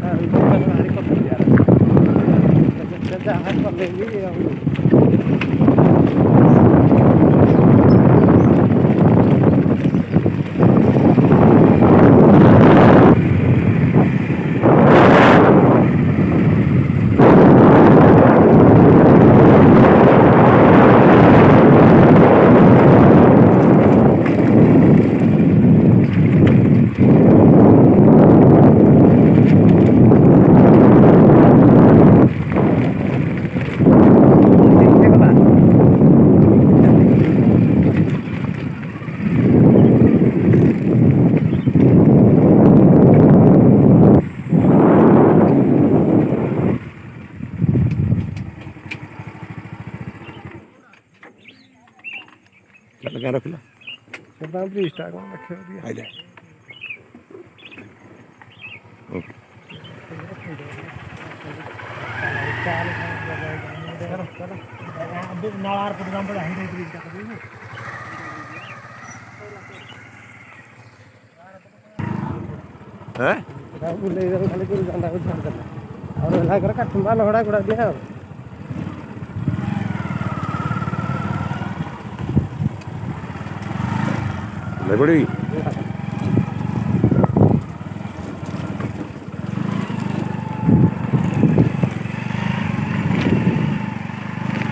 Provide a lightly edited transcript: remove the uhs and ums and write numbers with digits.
ଭାରି କଷ୍ଟ ୟାର ଯାହା କଲେ ବି ଆଉ क्या रखिला ସେ ପାଇଁ 20ଟା କ'ଣ ଦେଖିବ ଟିକେ आइले ओके हैं ବୁଲେଇ ଦେଲେ ଖାଲି ଗୁରୁଜନଟାକୁ ଛାଡ଼ିଦେଲେ ଆଉ ରହିଲା ଘର କାଠୁମ୍ବା ଲହଡ଼ା ଗୁଡ଼ା ଦିଏ ଆଉ ले बड़ी